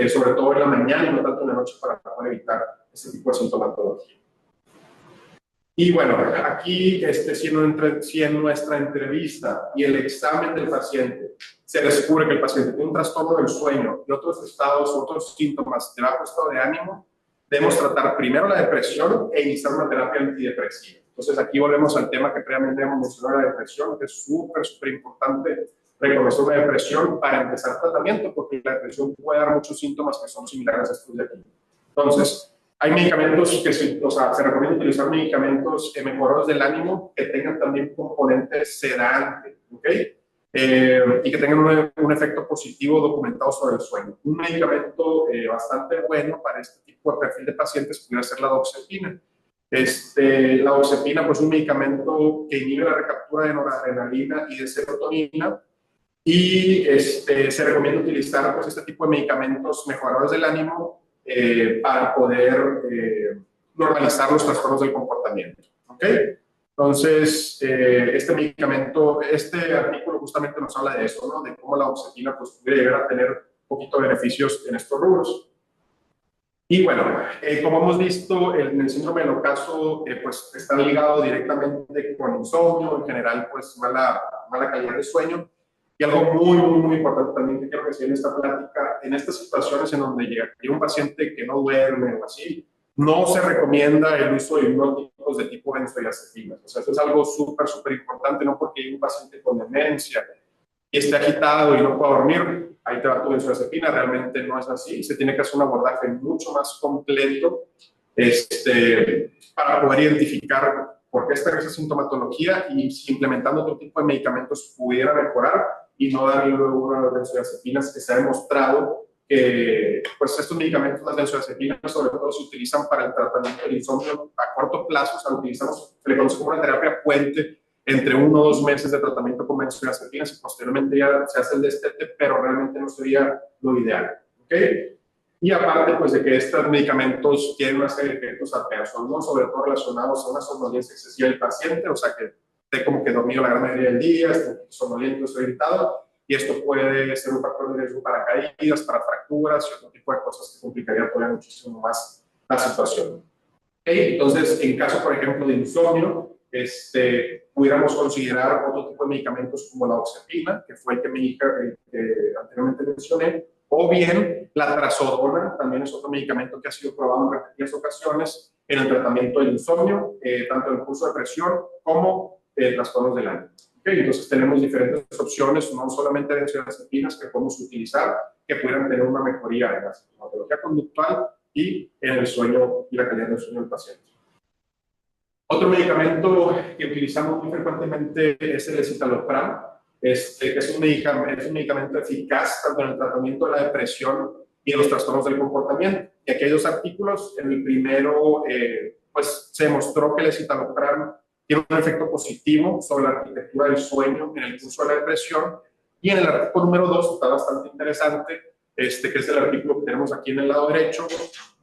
sobre todo en la mañana y no tanto en la noche para poder evitar este tipo de sintomatología. Y bueno, aquí, si en nuestra entrevista y el examen del paciente se descubre que el paciente tiene un trastorno del sueño y otros estados, otros síntomas de bajo estado de ánimo, debemos tratar primero la depresión e iniciar una terapia antidepresiva. Entonces, aquí volvemos al tema que previamente hemos mencionado, la depresión, que es súper importante reconocer una depresión para empezar tratamiento, porque la depresión puede dar muchos síntomas que son similares a estos de aquí. Entonces, hay medicamentos que se recomienda utilizar medicamentos mejoradores del ánimo que tengan también componente sedante, ¿ok? Y que tengan un efecto positivo documentado sobre el sueño. Un medicamento bastante bueno para este tipo de perfil de pacientes pudiera ser la doxepina. La doxepina, pues, es un medicamento que inhibe la recaptura de noradrenalina y de serotonina, y se recomienda utilizar, pues, este tipo de medicamentos mejoradores del ánimo para poder normalizar los trastornos del comportamiento. ¿Ok? Entonces, este medicamento, este artículo justamente nos habla de eso, ¿no? De cómo la doxepina pues, puede llegar a tener un poquito de beneficios en estos rubros. Y bueno, como hemos visto, en el síndrome del ocaso pues, está ligado directamente con insomnio, en general, pues mala calidad de sueño. Y algo muy importante también que quiero decir en esta plática, en estas situaciones en donde llega un paciente que no duerme o así, no se recomienda el uso de hipnóticos de tipo benzodiazepinas. O sea, eso es algo súper importante, no porque hay un paciente con demencia y esté agitado y no pueda dormir, ahí te va tu benzodiazepina, realmente no es así. Se tiene que hacer un abordaje mucho más completo para poder identificar por qué está esa sintomatología y si implementando otro tipo de medicamentos pudiera mejorar y no darle luego una de las benzodiazepinas que se ha demostrado que pues estos medicamentos, las benzodiazepinas, sobre todo se utilizan para el tratamiento del insomnio a corto plazo, o sea, utilizamos, se le conoce como una terapia puente entre 1 o 2 meses de tratamiento con benzodiazepinas y posteriormente ya se hace el destete, pero realmente no sería lo ideal, ¿ok? Y aparte, pues, de que estos medicamentos tienen una serie de efectos adversos, ¿no? Sobre todo relacionados a una somnolencia excesiva del paciente, o sea, que esté como que dormido la gran mayoría del día, esté somnoliento, esté irritado, y esto puede ser un factor de riesgo para caídas, para fracturas y otro tipo de cosas que complicaría todavía muchísimo más la situación. ¿Okay? Entonces, en caso, por ejemplo, de insomnio, pudiéramos considerar otro tipo de medicamentos como la oxepina, que fue el que anteriormente mencioné, o bien la trazodona, también es otro medicamento que ha sido probado en repetidas ocasiones en el tratamiento del insomnio, tanto en el curso de depresión como trastornos del ánimo. ¿Okay? Entonces tenemos diferentes opciones, no solamente benzodiazepinas que podemos utilizar, que pudieran tener una mejoría en la sintomatología conductual y en el sueño y la calidad del sueño del paciente. Otro medicamento que utilizamos muy frecuentemente es el escitalopram, que es un medicamento eficaz tanto en el tratamiento de la depresión y de los trastornos del comportamiento. Y aquí hay 2 artículos. En el primero, pues se demostró que el escitalopram tiene un efecto positivo sobre la arquitectura del sueño en el curso de la depresión. Y en el artículo número 2, está bastante interesante, que es el artículo que tenemos aquí en el lado derecho,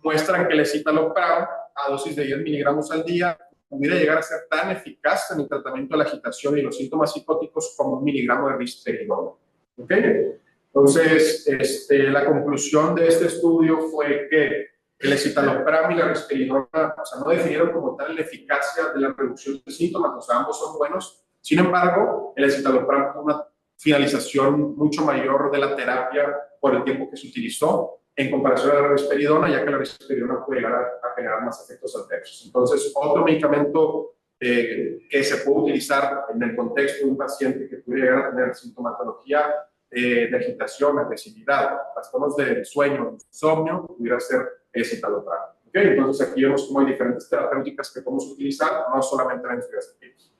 muestran que el escitalopram a dosis de 10 miligramos al día pudiera llegar a ser tan eficaz en el tratamiento de la agitación y los síntomas psicóticos como 1 miligramo de risperidona. ¿Okay? Entonces, la conclusión de este estudio fue que el escitalopram y la risperidona, o sea, no definieron como tal la eficacia de la reducción de síntomas, o sea, ambos son buenos. Sin embargo, el escitalopram tuvo una finalización mucho mayor de la terapia por el tiempo que se utilizó en comparación a la risperidona, ya que la risperidona puede llegar a generar más efectos adversos. Entonces, otro medicamento que se puede utilizar en el contexto de un paciente que puede llegar a tener sintomatología de agitación, agresividad, trastornos de sueño, insomnio, pudiera ser escitalopram. ¿Okay? Entonces, aquí vemos cómo hay diferentes terapéuticas que podemos utilizar, no solamente benzodiazepinas.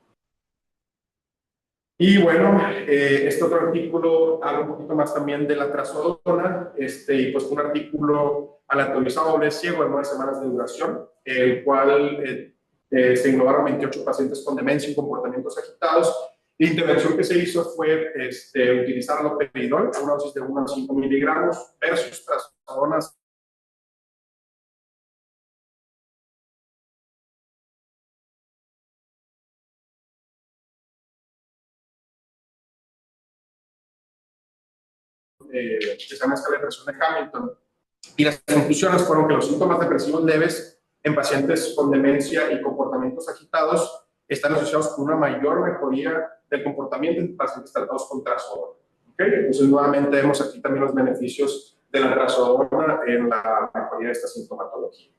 Y bueno, este otro artículo habla un poquito más también de la trazodona, y pues un artículo aleatorizado doble ciego de 9 semanas de duración, el cual se englobaron 28 pacientes con demencia y comportamientos agitados. La intervención que se hizo fue utilizar aloperidol, una dosis de 1 a 5 miligramos, versus trazodonas que se llama escala de presión de Hamilton. Y las conclusiones fueron que los síntomas depresivos leves en pacientes con demencia y comportamientos agitados están asociados con una mayor mejoría del comportamiento en pacientes tratados con trazodona. ¿Okay? Entonces, nuevamente vemos aquí también los beneficios de la trazodona en la mejoría de esta sintomatología.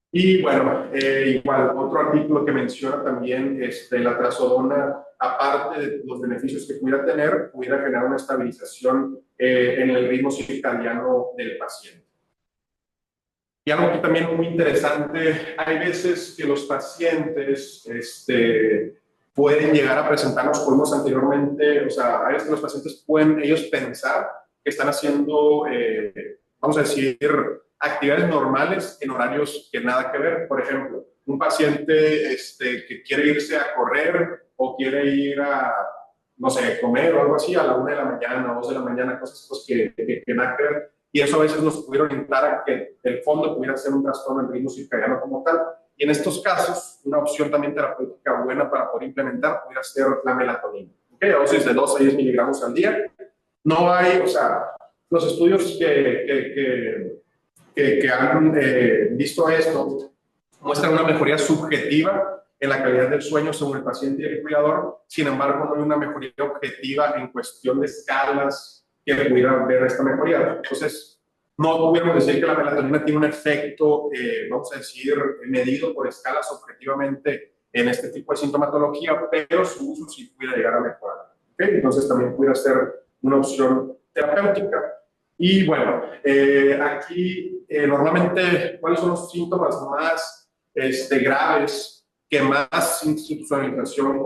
Y bueno, igual, otro artículo que menciona también la trazodona, aparte de los beneficios que pudiera tener, pudiera generar una estabilización en el ritmo circadiano del paciente. Y algo aquí también muy interesante, hay veces que los pacientes pueden llegar a presentarnos, como vimos anteriormente, o sea, hay veces que los pacientes pueden ellos pensar que están haciendo, vamos a decir, actividades normales en horarios que nada que ver. Por ejemplo, un paciente que quiere irse a correr o quiere ir a, no sé, comer o algo así a la 1 de la mañana, 2 de la mañana, cosas pues, que nada que ver. Y eso a veces nos pudiera orientar a que el fondo pudiera ser un trastorno del ritmo circadiano como tal. Y en estos casos, una opción también terapéutica buena para poder implementar pudiera ser la melatonina. ¿Okay? A dosis de 2 a 10 miligramos al día. No hay, o sea, los estudios que han visto esto muestran una mejoría subjetiva en la calidad del sueño según el paciente y el cuidador. Sin embargo, no hay una mejoría objetiva en cuestión de escalas que pudieran ver esta mejoría. Entonces, no pudiéramos decir que la melatonina tiene un efecto, vamos a decir, medido por escalas objetivamente en este tipo de sintomatología, pero su uso sí pudiera llegar a mejorar. ¿Okay? Entonces, también pudiera ser una opción terapéutica. Y bueno, aquí normalmente, ¿cuáles son los síntomas más graves que más institucionalización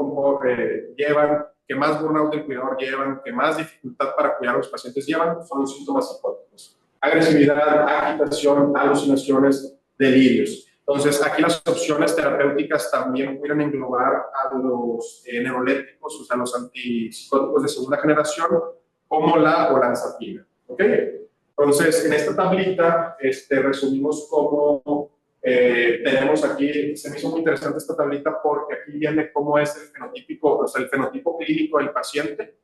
llevan, que más burnout del cuidador llevan, que más dificultad para cuidar a los pacientes llevan? Son los síntomas psicóticos. Agresividad, agitación, alucinaciones, delirios. Entonces, aquí las opciones terapéuticas también pudieran englobar a los neurolépticos, o sea, los antipsicóticos de segunda generación, como la olanzapina. ¿Ok? Entonces, en esta tablita resumimos cómo tenemos aquí, se me hizo muy interesante esta tablita porque aquí viene cómo es el fenotípico, o sea, el fenotipo clínico del paciente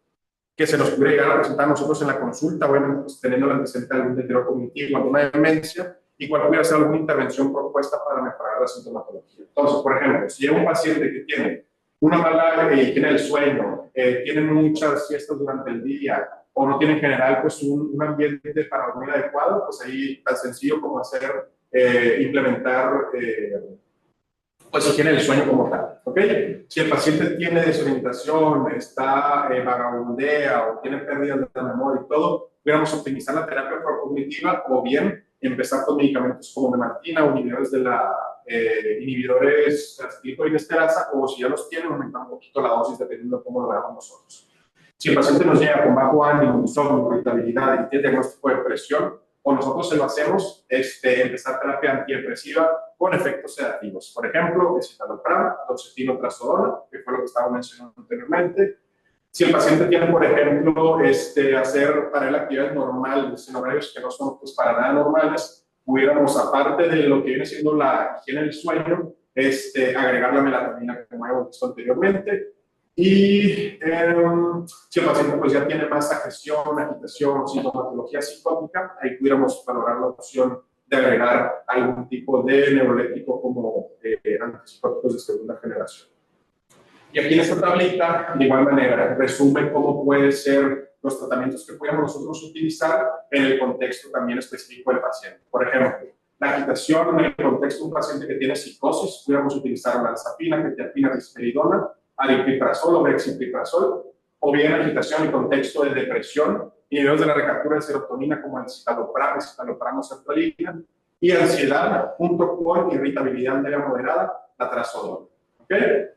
que se nos puede llegar a presentar a nosotros en la consulta, bueno, pues, teniendo el antecedente de algún deterioro cognitivo, alguna demencia, y cuál pudiera ser alguna intervención propuesta para mejorar la sintomatología. Entonces, por ejemplo, si hay un paciente que tiene una mala higiene del sueño, tiene muchas siestas durante el día, o no tiene en general pues, un ambiente para dormir adecuado, pues ahí tan sencillo como hacer, implementar pues higiene del sueño como tal, ¿ok? Si el paciente tiene desorientación, está vagabundea o tiene pérdida de la memoria y todo, pudiéramos optimizar la terapia procognitiva o bien empezar con medicamentos como memantina o inhibidores de la inhibidores acetilcolinesterasa, o si ya los tienen, aumentar un poquito la dosis dependiendo de cómo lo veamos nosotros. Si el paciente nos llega con bajo ánimo, insomnio, irritabilidad y tiene diagnóstico de depresión, o nosotros se lo hacemos, empezar terapia antidepresiva con efectos sedativos. Por ejemplo, escitalopram, doxetina, trazodona, que fue lo que estaba mencionando anteriormente. Si el paciente tiene, por ejemplo, hacer para él actividades normales en horarios que no son pues, para nada normales, pudiéramos, aparte de lo que viene siendo la higiene del sueño, agregar la melatonina, como hemos visto anteriormente. Y si el paciente pues, ya tiene más agitación, sintomatología psicótica, ahí pudiéramos valorar la opción de agregar algún tipo de neuroléptico como antipsicóticos de segunda generación. Y aquí en esta tablita, de igual manera, resume cómo pueden ser los tratamientos que podemos nosotros utilizar en el contexto también específico del paciente. Por ejemplo, la agitación en el contexto de un paciente que tiene psicosis, pudiéramos utilizar olanzapina, quetiapina, risperidona, aripiprazol o brexpiprazol, o bien agitación en contexto de depresión, inhibidores de la recaptura de serotonina como el citalopram o sertralina, y ansiedad junto con irritabilidad media moderada, la trazodona. ¿Okay?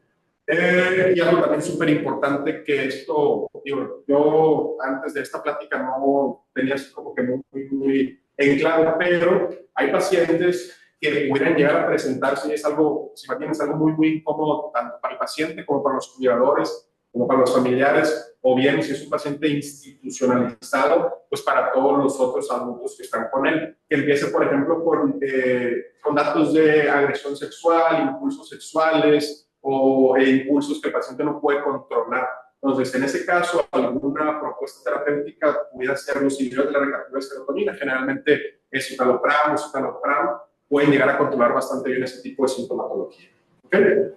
Y algo también súper importante que esto, digo, yo antes de esta plática no tenía así como que muy en claro, pero hay pacientes que pudieran llegar a presentarse y es algo, si es algo muy incómodo tanto para el paciente como para los cuidadores, como para los familiares, o bien si es un paciente institucionalizado, pues para todos los otros adultos que están con él. Que empiece, por ejemplo, con datos de agresión sexual, impulsos sexuales, o impulsos que el paciente no puede controlar. Entonces, en ese caso, alguna propuesta terapéutica pudiera ser los inhibidores de la recaptura de serotonina, generalmente escitalopram o citalopram, pueden llegar a controlar bastante bien ese tipo de sintomatología. ¿Okay?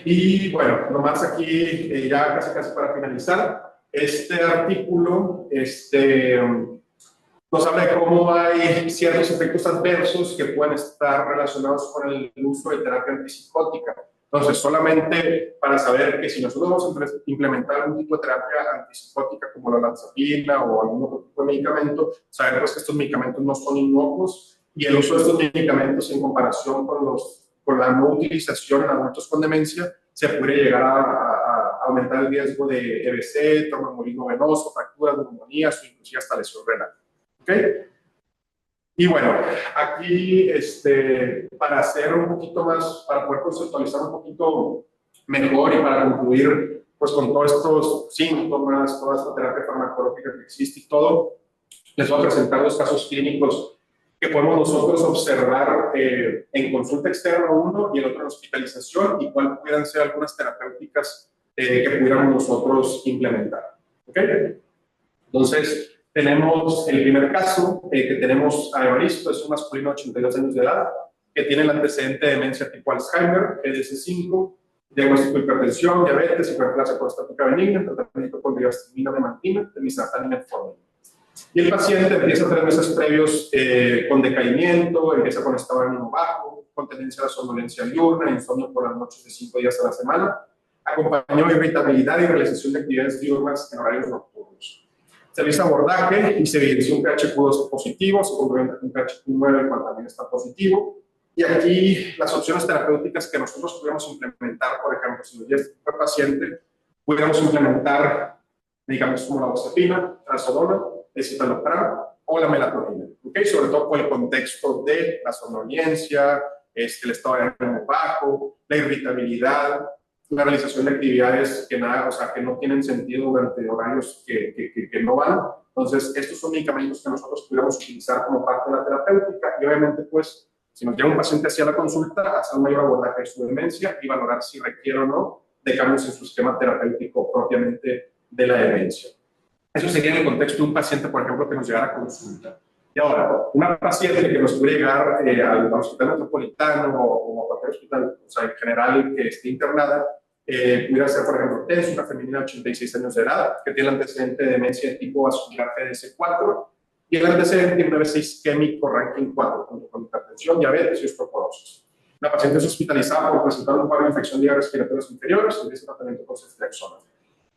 Y bueno, nomás aquí, ya casi para finalizar, este artículo, nos habla de cómo hay ciertos efectos adversos que pueden estar relacionados con el uso de terapia antipsicótica. Entonces, solamente para saber que si nosotros vamos a implementar algún tipo de terapia antipsicótica como la olanzapina o algún otro tipo de medicamento, saber pues, que estos medicamentos no son inocuos y el uso de estos medicamentos en comparación con la no utilización en adultos con demencia se puede llegar a aumentar el riesgo de EBC, tromboembolismo venoso, fracturas, neumonías o inclusive hasta lesión renal. ¿Okay? Y bueno, aquí para hacer un poquito más, para poder conceptualizar un poquito mejor y para concluir pues con todos estos síntomas, toda esta terapia farmacológica que existe y todo, les voy a presentar dos casos clínicos que podemos nosotros observar en consulta externa uno y el otro en hospitalización y cuáles pudieran ser algunas terapéuticas que pudiéramos nosotros implementar. ¿Okay? Entonces, tenemos el primer caso, que tenemos a Evaristo, es un masculino de 82 años de edad, que tiene el antecedente de demencia tipo Alzheimer, EDS5, diagnóstico de hipertensión, diabetes, hiperplasia prostática benigna, tratamiento con diastimina, memantina, telmisartán y metformin. Y el paciente empieza 3 meses previos con decaimiento, empieza con estado de ánimo bajo, con tendencia a la somnolencia diurna, insomnio por las noches de 5 días a la semana, acompañado de irritabilidad y realización de actividades diurnas en horarios nocturnos. Se realiza abordaje y se evidencia un PHQ-2 positivo, se complementa con PHQ-9, el cual también está positivo. Y aquí las opciones terapéuticas que nosotros pudiéramos implementar, por ejemplo, si nos llega este tipo de paciente, pudiéramos implementar medicamentos como la oxepina, trazodona, el citalopram o la melatonina, ¿okay? Sobre todo por el contexto de la somnolencia, el estado de ánimo bajo, la irritabilidad, la realización de actividades que no tienen sentido durante horarios que no van. Entonces, estos son medicamentos que nosotros pudiéramos utilizar como parte de la terapéutica y obviamente, pues, si nos llega un paciente hacia la consulta, hacer un mayor abordaje de su demencia y valorar si requiere o no de cambios en su esquema terapéutico propiamente de la demencia. Eso sería en el contexto de un paciente, por ejemplo, que nos llegara a consulta. Y ahora, una paciente que nos puede llegar al hospital metropolitano o a cualquier hospital, o sea, en general que esté internada, pudiera ser, por ejemplo, TES, una femenina de 86 años de edad, que tiene el antecedente de demencia de tipo vascular GDS4 y el antecedente de un 9-6 isquémico ranking 4, junto con hipertensión, diabetes y osteoporosis. La paciente es hospitalizada por presentar un cuadro de infección de vías respiratorias inferiores y empieza tratamiento con ceftriaxona.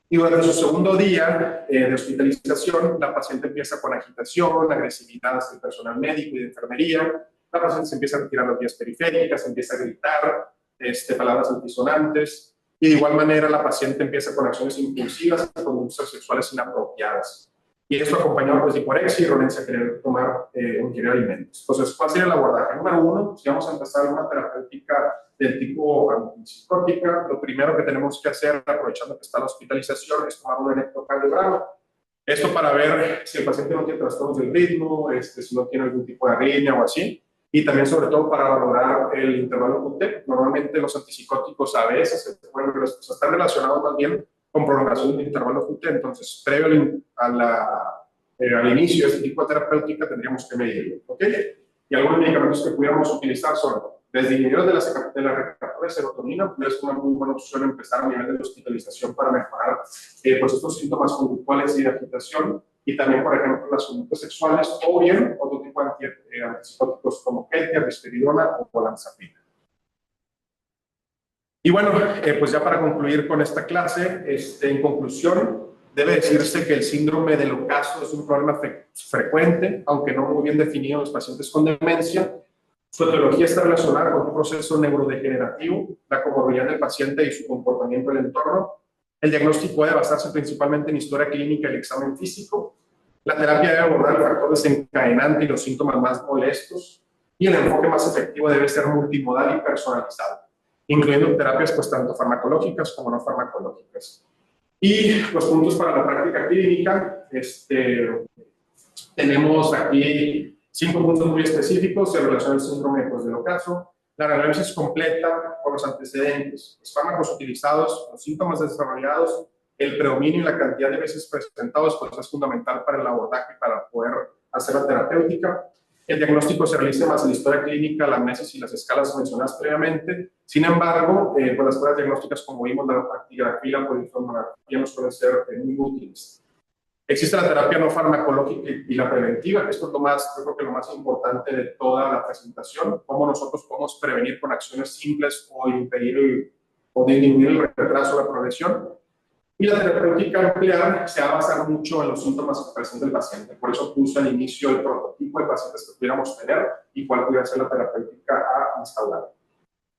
Y durante su segundo día de hospitalización, la paciente empieza con agitación, agresividad hacia el personal médico y de enfermería. La paciente se empieza a retirar las vías periféricas, empieza a gritar palabras altisonantes. Y de igual manera, la paciente empieza con acciones impulsivas, conductas sexuales inapropiadas. Y esto acompañado pues, de hiporexia y ronencia a querer tomar o ingerir alimentos. Entonces, ¿cuál sería el abordaje? Número 1, si vamos a empezar una terapéutica del tipo antipsicótica, lo primero que tenemos que hacer, aprovechando que está la hospitalización, es tomar un electrocardiograma. Esto para ver si el paciente no tiene trastornos del ritmo, si no tiene algún tipo de arritmia o así. Y también, sobre todo, para valorar el intervalo QT. Normalmente los antipsicóticos a veces están relacionados más bien con prolongación del intervalo QT. Entonces, previo al inicio de este tipo de terapéutica, tendríamos que medirlo. ¿Ok? Y algunos medicamentos que pudiéramos utilizar son desde inhibidores de la recaptura de serotonina, es una muy buena opción empezar a nivel de hospitalización para mejorar pues estos síntomas conductuales y de agitación, y también, por ejemplo, las conductas sexuales, o bien otro tipo de antipsicóticos como ketia, risperidona o olanzapina. Y bueno, pues ya para concluir con esta clase, en conclusión, debe decirse que el síndrome del ocaso es un problema frecuente, aunque no muy bien definido en los pacientes con demencia. Su etiología está relacionada con un proceso neurodegenerativo, la comorbilidad del paciente y su comportamiento en el entorno. El diagnóstico debe basarse principalmente en historia clínica y el examen físico. La terapia debe abordar el factor desencadenante y los síntomas más molestos. Y el enfoque más efectivo debe ser multimodal y personalizado, incluyendo terapias pues, tanto farmacológicas como no farmacológicas. Y los puntos para la práctica clínica, tenemos aquí 5 puntos muy específicos en relación al síndrome pues, del ocaso. La análisis completa con los antecedentes, los fármacos utilizados, los síntomas desarrollados, el predominio y la cantidad de veces presentados, pues es fundamental para el abordaje y para poder hacer la terapéutica. El diagnóstico se realiza más en la historia clínica, la anamnesis y las escalas mencionadas previamente. Sin embargo, pues las pruebas diagnósticas, como vimos, la actigrafía y la politomografía no suelen ser muy útiles. Existe la terapia no farmacológica y la preventiva, que esto es yo creo que lo más importante de toda la presentación, cómo nosotros podemos prevenir con acciones simples o impedir o disminuir el retraso de la progresión. Y la terapéutica nuclear se va a basar mucho en los síntomas que presenta el paciente. Por eso puse al inicio el prototipo de pacientes que pudiéramos tener y cuál pudiera ser la terapéutica a instaurar.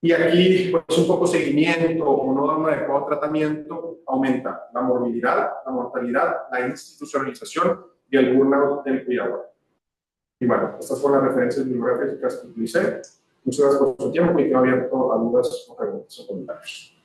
Y aquí, pues, un poco seguimiento o no dar un adecuado tratamiento aumenta la morbilidad, la mortalidad, la institucionalización y el burnout del cuidador. Y bueno, estas fueron las referencias bibliográficas que utilicé. Muchas gracias por su tiempo y quedo abierto a dudas o preguntas o comentarios.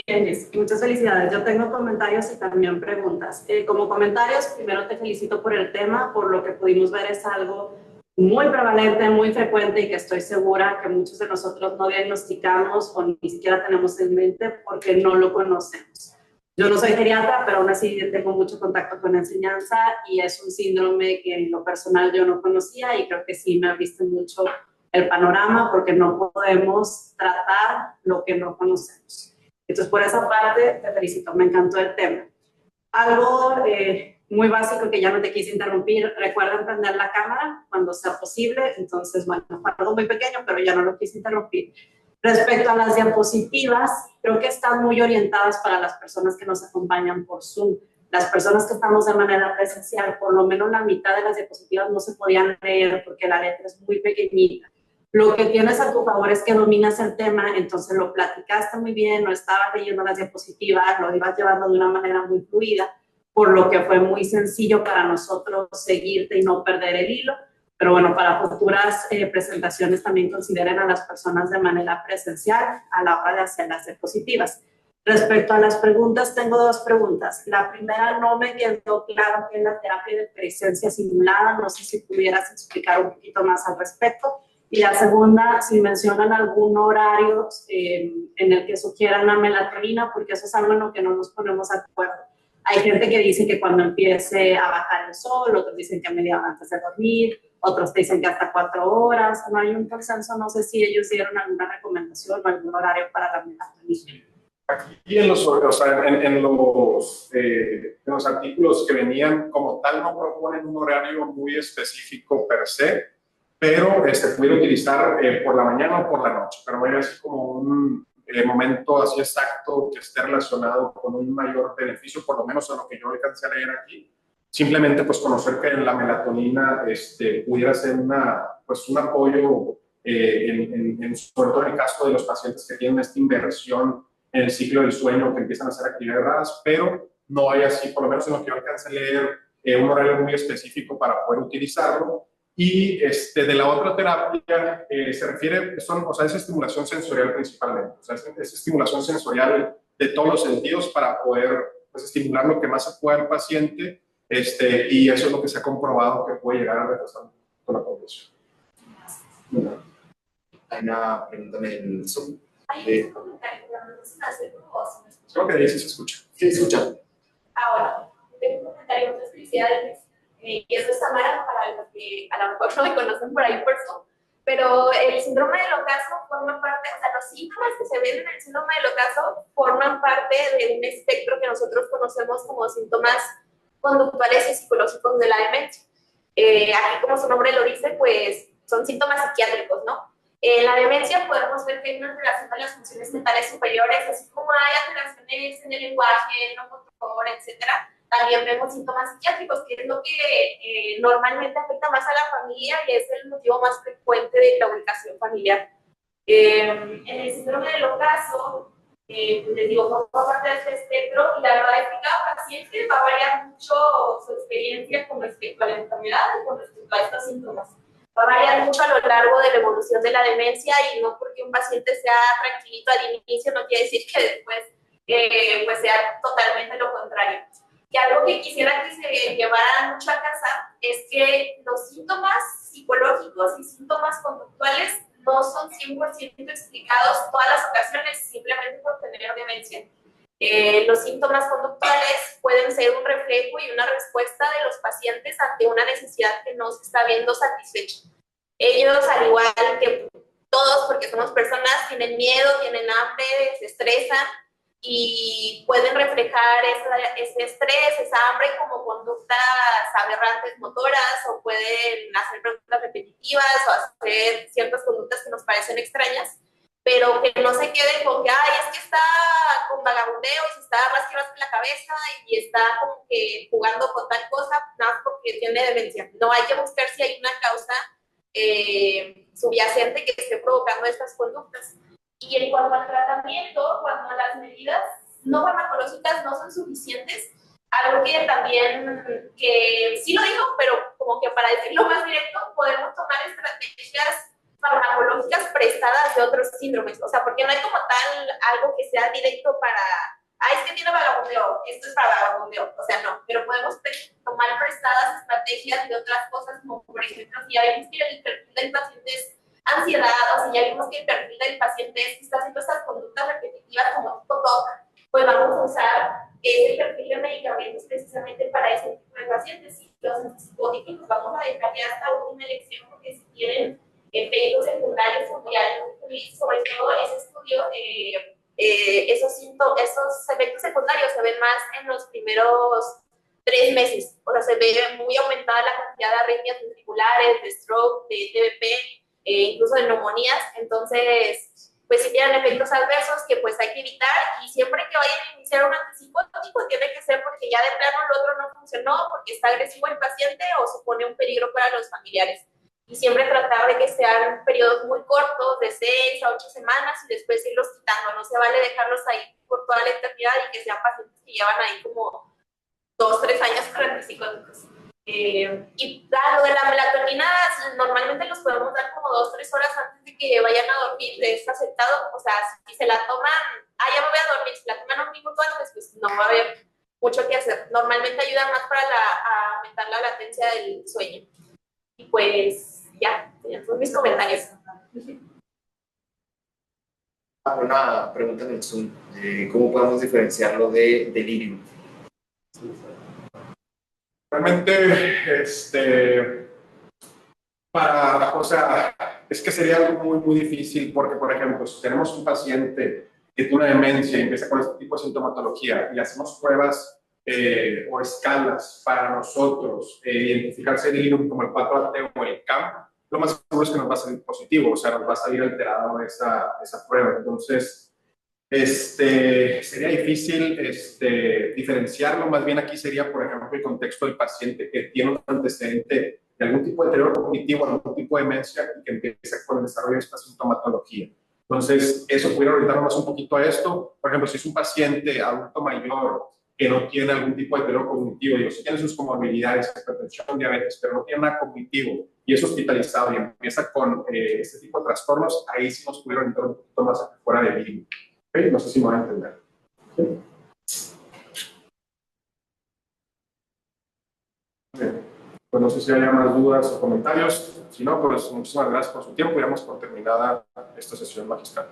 Bien, muchas felicidades. Yo tengo comentarios y también preguntas. Como comentarios, primero te felicito por el tema, por lo que pudimos ver es algo muy prevalente, muy frecuente y que estoy segura que muchos de nosotros no diagnosticamos o ni siquiera tenemos en mente porque no lo conocemos. Yo no soy geriatra, pero aún así tengo mucho contacto con la enseñanza y es un síndrome que en lo personal yo no conocía y creo que sí me ha visto mucho el panorama porque no podemos tratar lo que no conocemos. Entonces, por esa parte, te felicito, me encantó el tema. Algo muy básico que ya no te quise interrumpir, recuerda prender la cámara cuando sea posible, entonces, bueno, fue algo muy pequeño, pero ya no lo quise interrumpir. Respecto a las diapositivas, creo que están muy orientadas para las personas que nos acompañan por Zoom. Las personas que estamos de manera presencial, por lo menos la mitad de las diapositivas no se podían leer porque la letra es muy pequeñita. Lo que tienes a tu favor es que dominas el tema, entonces lo platicaste muy bien, no estabas leyendo las diapositivas, lo ibas llevando de una manera muy fluida, por lo que fue muy sencillo para nosotros seguirte y no perder el hilo. Pero bueno, para futuras presentaciones también consideren a las personas de manera presencial a la hora de hacer las diapositivas. Respecto a las preguntas, tengo dos preguntas. La primera no me quedó claro qué es la terapia de presencia simulada, no sé si pudieras explicar un poquito más al respecto. Y la segunda, si mencionan algún horario en el que sugieran la melatonina, porque eso es algo en lo que no nos ponemos de acuerdo. Hay gente que dice que cuando empiece a bajar el sol, otros dicen que a media hora antes de dormir, otros te dicen que hasta 4 horas, no hay un consenso, no sé si ellos dieron alguna recomendación o algún horario para la melatonina. Aquí en los, o sea, en los artículos que venían como tal no proponen un horario muy específico per se, pero puede utilizar por la mañana o por la noche, pero no hay así como un momento así exacto que esté relacionado con un mayor beneficio, por lo menos en lo que yo alcancé a leer aquí. Simplemente pues conocer que la melatonina pudiera ser pues, un apoyo, sobre todo en el caso de los pacientes que tienen esta inversión en el ciclo del sueño, que empiezan a hacer actividades raras, pero no hay así, por lo menos en lo que yo alcancé a leer, un horario muy específico para poder utilizarlo. Y de la otra terapia se refiere, o sea, es estimulación sensorial principalmente, o sea, es estimulación sensorial de todos los sentidos para poder pues, estimular lo que más se pueda al paciente, y eso es lo que se ha comprobado que puede llegar a retrasar con la progresión. Hay una pregunta en el Zoom. Hay un comentario, pero no se me hace voz. Creo que ahí sí se escucha. Sí, escucha. Ahora, tengo un comentario, muchas felicidades. Y eso es Tamara, para los que a lo mejor no me conocen por ahí por Zoom. Pero el síndrome del ocaso forma parte, o sea, los síntomas que se ven en el síndrome del ocaso forman parte de un espectro que nosotros conocemos como síntomas conductuales y psicológicos de la demencia. Aquí, como su nombre lo dice, pues son síntomas psiquiátricos, ¿no? En la demencia podemos ver que hay una alteración de las funciones mentales superiores, así como hay alteraciones en el lenguaje, en lo motor, etcétera. También vemos síntomas psiquiátricos, que es lo que normalmente afecta más a la familia y es el motivo más frecuente de la ubicación familiar. En el síndrome del ocaso, les digo, forma parte de este espectro y la verdad es que cada paciente va a variar mucho su experiencia con respecto a la enfermedad y con respecto a estos síntomas. Va a variar mucho a lo largo de la evolución de la demencia y no porque un paciente sea tranquilito al inicio no quiere decir que después pues sea totalmente lo contrario. Y algo que quisiera que se llevara mucho a casa es que los síntomas psicológicos y síntomas conductuales no son 100% explicados todas las ocasiones simplemente por tener demencia. Los síntomas conductuales pueden ser un reflejo y una respuesta de los pacientes ante una necesidad que no se está viendo satisfecha. Ellos, al igual que todos, porque somos personas, tienen miedo, tienen hambre, se estresan y pueden reflejar ese estrés, esa hambre como conductas aberrantes motoras o pueden hacer preguntas repetitivas o hacer ciertas conductas que nos parecen extrañas, pero que no se queden con que, ay, es que está con vagabundeo y se está rascando la cabeza y está como que jugando con tal cosa, nada más porque tiene demencia. No, hay que buscar si hay una causa subyacente que esté provocando estas conductas. Y en cuanto al tratamiento, cuando las medidas no farmacológicas no son suficientes, algo que también, que sí lo digo, pero como que para decirlo más directo, podemos tomar estrategias farmacológicas prestadas de otros síndromes, o sea, porque no hay como tal algo que sea directo para, es que tiene vagabundeo, esto es para vagabundeo, o sea, no, pero podemos tomar prestadas estrategias de otras cosas, como por ejemplo, si ya vemos que el perfil del paciente es ansiedad, o si ya vimos que el perfil del paciente es que está haciendo estas conductas repetitivas como tipo TOC, pues vamos a usar es el perfil de medicamentos precisamente para ese tipo de pacientes. Y los antipsicóticos los vamos a dejar ya hasta última elección porque si tienen efectos secundarios como ya sobre todo ese estudio, esos efectos secundarios se ven más en los primeros 3 meses, o sea, se ve muy aumentada la cantidad de arritmias ventriculares, de stroke, de TBP, incluso de neumonías. Entonces, pues sí tienen efectos adversos que pues hay que evitar, y siempre que vayan a iniciar un antipsicótico tiene que ser porque ya de plano el otro no funcionó, porque está agresivo el paciente o supone un peligro para los familiares. Y siempre tratar de que sean periodos muy cortos, de 6 a 8 semanas, y después irlos quitando. No se vale dejarlos ahí por toda la eternidad y que sean pacientes que llevan ahí como 2, 3 años con antipsicóticos. Y lo de la melatonina, normalmente los podemos dar como 2, 3 horas antes de que vayan a dormir. Es aceptado, o sea, si se la toman, ya me voy a dormir, si la toman un minuto antes, pues no va a haber mucho que hacer. Normalmente ayuda más para a aumentar la latencia del sueño. Y pues ya, son mis comentarios. Una pregunta en el Zoom. ¿Cómo podemos diferenciarlo de delirium? Realmente, o sea, es que sería algo muy difícil porque, por ejemplo, si tenemos un paciente que tiene una demencia y empieza con este tipo de sintomatología y hacemos pruebas o escalas para nosotros identificar si hay delirium como el 4AT o el CAM, lo más seguro es que nos va a salir positivo, o sea, nos va a salir alterado esa prueba. Entonces, sería difícil diferenciarlo. Más bien aquí sería, por ejemplo, el contexto del paciente que tiene un antecedente de algún tipo de deterioro cognitivo, algún tipo de demencia y que empieza con el desarrollo de esta sintomatología. Entonces, eso pudiera orientarnos más un poquito a esto. Por ejemplo, si es un paciente adulto mayor que no tiene algún tipo de deterioro cognitivo, y si tiene sus comorbilidades, hipertensión, diabetes, pero no tiene nada cognitivo y es hospitalizado y empieza con este tipo de trastornos, ahí sí nos pudiera orientar un poquito más a que fuera de delirium. ¿Okay? No sé si me van a entender. ¿Sí? Bien. Pues no sé si haya más dudas o comentarios. Si no, pues muchísimas gracias por su tiempo y damos por terminada esta sesión magistral.